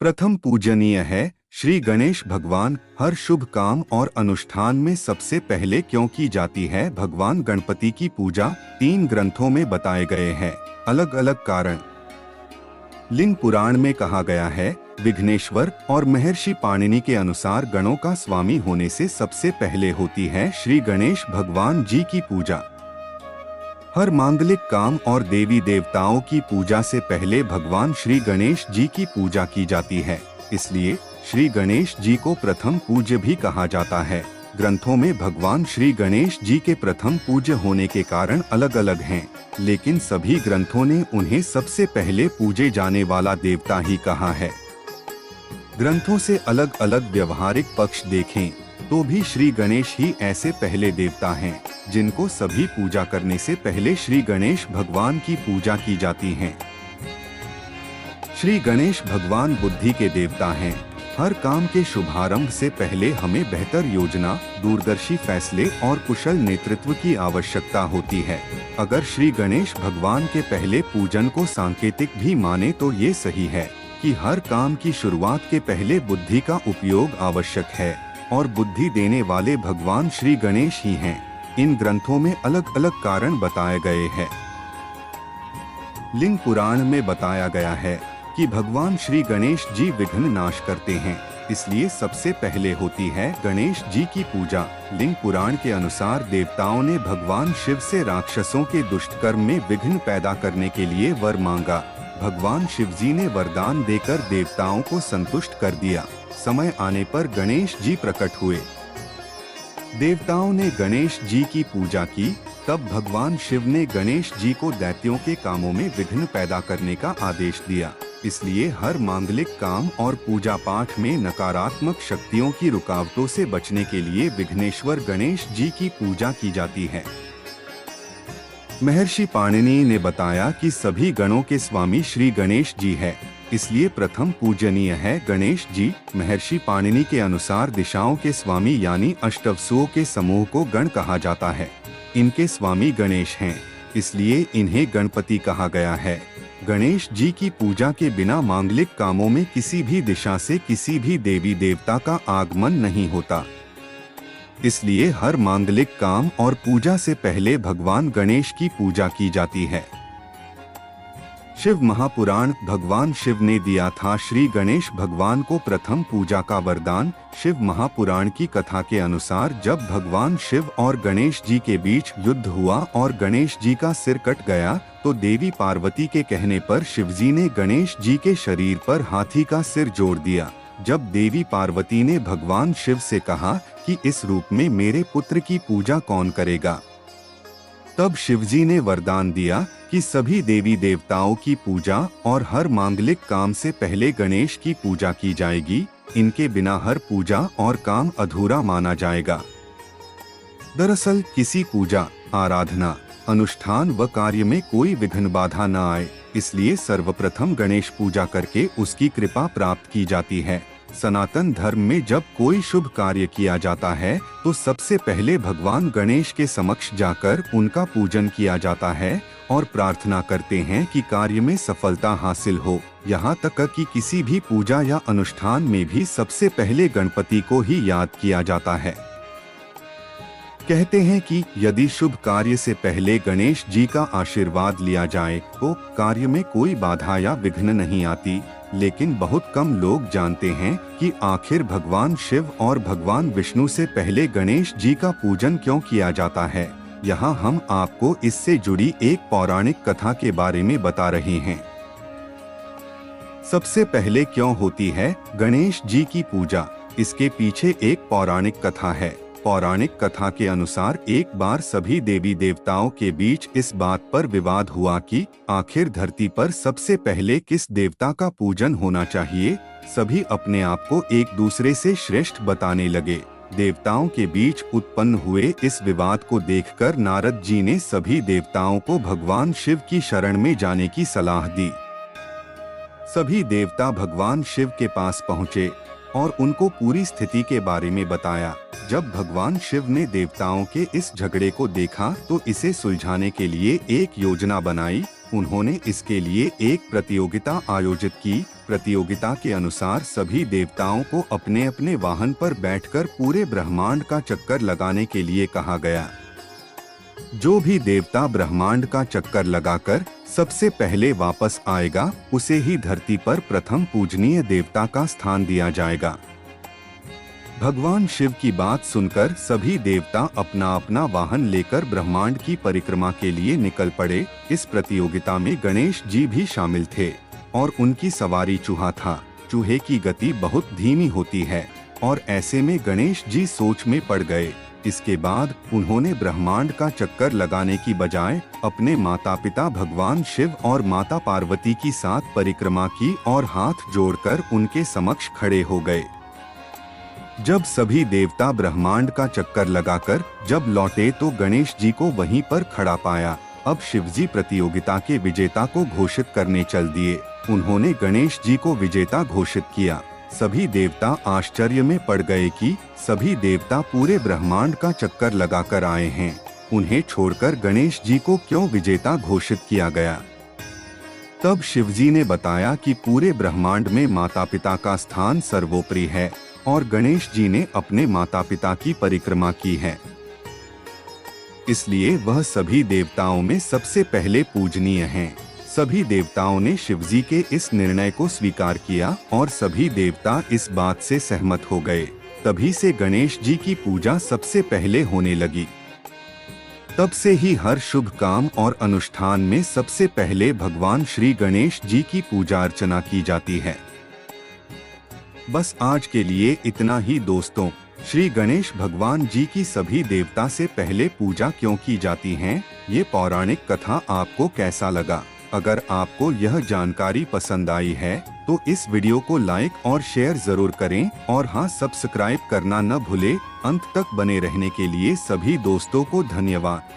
प्रथम पूजनीय है श्री गणेश भगवान। हर शुभ काम और अनुष्ठान में सबसे पहले क्यों की जाती है भगवान गणपति की पूजा? 3 ग्रंथों में बताए गए हैं अलग अलग कारण। लिंग पुराण में कहा गया है, विघ्नेश्वर और महर्षि पाणिनि के अनुसार गणों का स्वामी होने से सबसे पहले होती है श्री गणेश भगवान जी की पूजा। हर मांगलिक काम और देवी देवताओं की पूजा से पहले भगवान श्री गणेश जी की पूजा की जाती है, इसलिए श्री गणेश जी को प्रथम पूज्य भी कहा जाता है। ग्रंथों में भगवान श्री गणेश जी के प्रथम पूज्य होने के कारण अलग अलग हैं, लेकिन सभी ग्रंथों ने उन्हें सबसे पहले पूजे जाने वाला देवता ही कहा है। ग्रंथों से अलग अलग व्यवहारिक पक्ष देखें तो भी श्री गणेश ही ऐसे पहले देवता हैं जिनको सभी पूजा करने से पहले श्री गणेश भगवान की पूजा की जाती है। श्री गणेश भगवान बुद्धि के देवता हैं। हर काम के शुभारंभ से पहले हमें बेहतर योजना, दूरदर्शी फैसले और कुशल नेतृत्व की आवश्यकता होती है। अगर श्री गणेश भगवान के पहले पूजन को सांकेतिक भी माने तो ये सही है कि हर काम की शुरुआत के पहले बुद्धि का उपयोग आवश्यक है और बुद्धि देने वाले भगवान श्री गणेश ही हैं। इन ग्रंथों में अलग अलग कारण बताए गए हैं। लिंग पुराण में बताया गया है कि भगवान श्री गणेश जी विघ्न नाश करते हैं, इसलिए सबसे पहले होती है गणेश जी की पूजा। लिंग पुराण के अनुसार देवताओं ने भगवान शिव से राक्षसों के दुष्ट कर्म में विघ्न पैदा करने के लिए वर मांगा। भगवान शिव जी ने वरदान देकर देवताओं को संतुष्ट कर दिया। समय आने पर गणेश जी प्रकट हुए। देवताओं ने गणेश जी की पूजा की, तब भगवान शिव ने गणेश जी को दैत्यों के कामों में विघ्न पैदा करने का आदेश दिया। इसलिए हर मांगलिक काम और पूजा पाठ में नकारात्मक शक्तियों की रुकावटों से बचने के लिए विघ्नेश्वर गणेश जी की पूजा की जाती है। महर्षि पाणिनि ने बताया कि सभी गणों के स्वामी श्री गणेश जी है, इसलिए प्रथम पूजनीय है गणेश जी। महर्षि पाणिनि के अनुसार दिशाओं के स्वामी यानी अष्टवसुओं के समूह को गण कहा जाता है। इनके स्वामी गणेश हैं, इसलिए इन्हें गणपति कहा गया है। गणेश जी की पूजा के बिना मांगलिक कामों में किसी भी दिशा से किसी भी देवी देवता का आगमन नहीं होता, इसलिए हर मांगलिक काम और पूजा से पहले भगवान गणेश की पूजा की जाती है। शिव महापुराण। भगवान शिव ने दिया था श्री गणेश भगवान को प्रथम पूजा का वरदान। शिव महापुराण की कथा के अनुसार जब भगवान शिव और गणेश जी के बीच युद्ध हुआ और गणेश जी का सिर कट गया, तो देवी पार्वती के कहने पर शिवजी ने गणेश जी के शरीर पर हाथी का सिर जोड़ दिया। जब देवी पार्वती ने भगवान शिव से कहा कि इस रूप में मेरे पुत्र की पूजा कौन करेगा, तब शिवजी ने वरदान दिया कि सभी देवी देवताओं की पूजा और हर मांगलिक काम से पहले गणेश की पूजा की जाएगी। इनके बिना हर पूजा और काम अधूरा माना जाएगा। दरअसल किसी पूजा, आराधना, अनुष्ठान व कार्य में कोई विघ्न बाधा न आए, इसलिए सर्वप्रथम गणेश पूजा करके उसकी कृपा प्राप्त की जाती है। सनातन धर्म में जब कोई शुभ कार्य किया जाता है तो सबसे पहले भगवान गणेश के समक्ष जाकर उनका पूजन किया जाता है और प्रार्थना करते हैं कि कार्य में सफलता हासिल हो। यहाँ तक कि किसी भी पूजा या अनुष्ठान में भी सबसे पहले गणपति को ही याद किया जाता है। कहते हैं कि यदि शुभ कार्य से पहले गणेश जी का आशीर्वाद लिया जाए तो कार्य में कोई बाधा या विघ्न नहीं आती, लेकिन बहुत कम लोग जानते हैं कि आखिर भगवान शिव और भगवान विष्णु से पहले गणेश जी का पूजन क्यों किया जाता है। यहाँ हम आपको इससे जुड़ी एक पौराणिक कथा के बारे में बता रहे हैं। सबसे पहले क्यों होती है गणेश जी की पूजा, इसके पीछे एक पौराणिक कथा है। पौराणिक कथा के अनुसार एक बार सभी देवी देवताओं के बीच इस बात पर विवाद हुआ कि आखिर धरती पर सबसे पहले किस देवता का पूजन होना चाहिए। सभी अपने आप को एक दूसरे से श्रेष्ठ बताने लगे। देवताओं के बीच उत्पन्न हुए इस विवाद को देखकर नारद जी ने सभी देवताओं को भगवान शिव की शरण में जाने की सलाह दी। सभी देवता भगवान शिव के पास पहुँचे और उनको पूरी स्थिति के बारे में बताया। जब भगवान शिव ने देवताओं के इस झगड़े को देखा तो इसे सुलझाने के लिए एक योजना बनाई। उन्होंने इसके लिए एक प्रतियोगिता आयोजित की। प्रतियोगिता के अनुसार सभी देवताओं को अपने अपने वाहन पर बैठकर पूरे ब्रह्मांड का चक्कर लगाने के लिए कहा गया। जो भी देवता ब्रह्मांड का चक्कर लगाकर सबसे पहले वापस आएगा, उसे ही धरती पर प्रथम पूजनीय देवता का स्थान दिया जाएगा। भगवान शिव की बात सुनकर सभी देवता अपना अपना वाहन लेकर ब्रह्मांड की परिक्रमा के लिए निकल पड़े। इस प्रतियोगिता में गणेश जी भी शामिल थे और उनकी सवारी चूहा था। चूहे की गति बहुत धीमी होती है और ऐसे में गणेश जी सोच में पड़ गए। इसके बाद उन्होंने ब्रह्मांड का चक्कर लगाने की बजाय अपने माता पिता भगवान शिव और माता पार्वती की साथ परिक्रमा की और हाथ जोड़कर उनके समक्ष खड़े हो गए। जब सभी देवता ब्रह्मांड का चक्कर लगाकर जब लौटे तो गणेश जी को वहीं पर खड़ा पाया। अब शिवजी प्रतियोगिता के विजेता को घोषित करने चल दिए। उन्होंने गणेश जी को विजेता घोषित किया। सभी देवता आश्चर्य में पड़ गए कि सभी देवता पूरे ब्रह्मांड का चक्कर लगाकर आए हैं, उन्हें छोड़कर गणेश जी को क्यों विजेता घोषित किया गया। तब शिवजी ने बताया कि पूरे ब्रह्मांड में माता पिता का स्थान सर्वोपरि है और गणेश जी ने अपने माता पिता की परिक्रमा की है, इसलिए वह सभी देवताओं में सबसे पहले पूजनीय हैं। सभी देवताओं ने शिवजी के इस निर्णय को स्वीकार किया और सभी देवता इस बात से सहमत हो गए। तभी से गणेश जी की पूजा सबसे पहले होने लगी। तब से ही हर शुभ काम और अनुष्ठान में सबसे पहले भगवान श्री गणेश जी की पूजा अर्चना की जाती है। बस आज के लिए इतना ही दोस्तों। श्री गणेश भगवान जी की सभी देवता से पहले पूजा क्यों की जाती है, ये पौराणिक कथा आपको कैसा लगा? अगर आपको यह जानकारी पसंद आई है तो इस वीडियो को लाइक और शेयर जरूर करें और हाँ, सब्सक्राइब करना न भूले। अंत तक बने रहने के लिए सभी दोस्तों को धन्यवाद।